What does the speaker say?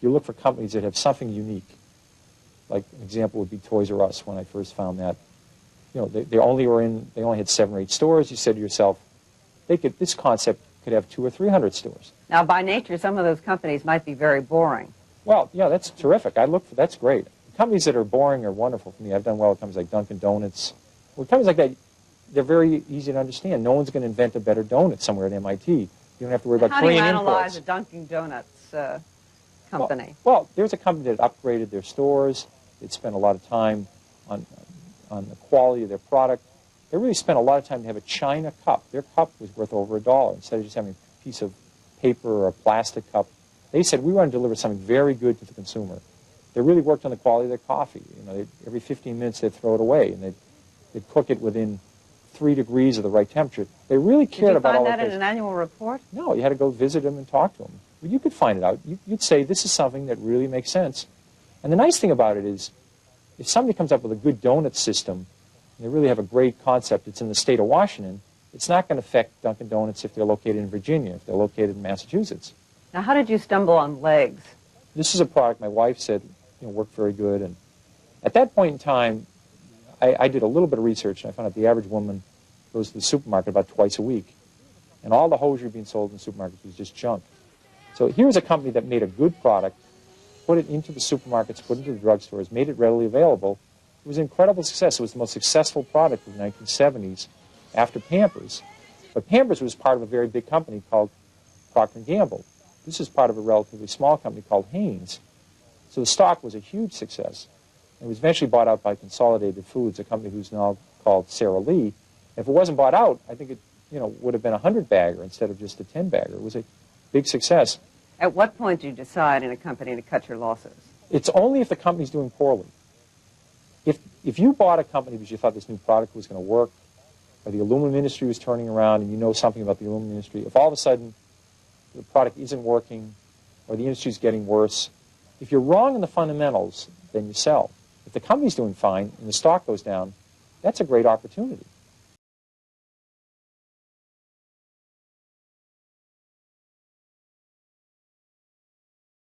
you look for companies that have something unique. Like an example would be Toys R Us when I first found that. You know, they only had 7 or 8 stores. You said to yourself, this concept could have 200 or 300 stores. Now, by nature, some of those companies might be very boring. Well, yeah, that's terrific. That's great. Companies that are boring are wonderful for me. I've done well with companies like Dunkin' Donuts. Well, companies like that, they're very easy to understand. No one's going to invent a better donut somewhere at MIT. You don't have to worry about Korean imports. How do you analyze a Dunkin' Donuts company? Well, there's a company that upgraded their stores. It spent a lot of time on the quality of their product. They really spent a lot of time to have a china cup. Their cup was worth over $1 instead of just having a piece of paper or a plastic cup. They said, we want to deliver something very good to the consumer. They really worked on the quality of their coffee. You know, every 15 minutes they'd throw it away, and they'd cook it within 3 degrees of the right temperature. They really cared about all that. Did you find that in an annual report? No, you had to go visit them and talk to them. Well, you could find it out. You'd say, this is something that really makes sense. And the nice thing about it is, if somebody comes up with a good donut system, and they really have a great concept, it's in the state of Washington, it's not going to affect Dunkin' Donuts if they're located in Virginia, if they're located in Massachusetts. Now, how did you stumble on legs? This is a product my wife said worked very good. And at that point in time, I did a little bit of research, and I found out the average woman goes to the supermarket about twice a week. And all the hosiery being sold in the supermarkets was just junk. So here's a company that made a good product, put it into the supermarkets, put it into the drugstores, made it readily available. It was an incredible success. It was the most successful product of the 1970s after Pampers. But Pampers was part of a very big company called Procter & Gamble. This is part of a relatively small company called Hanes. So the stock was a huge success. It was eventually bought out by Consolidated Foods, a company who's now called Sara Lee. If it wasn't bought out, I think it would have been a 100-bagger instead of just a 10-bagger. It was a big success. At what point do you decide in a company to cut your losses? It's only if the company's doing poorly. If you bought a company because you thought this new product was going to work, or the aluminum industry was turning around and you know something about the aluminum industry, if all of a sudden the product isn't working or the industry's getting worse, if you're wrong in the fundamentals, then you sell. If the company's doing fine and the stock goes down, that's a great opportunity.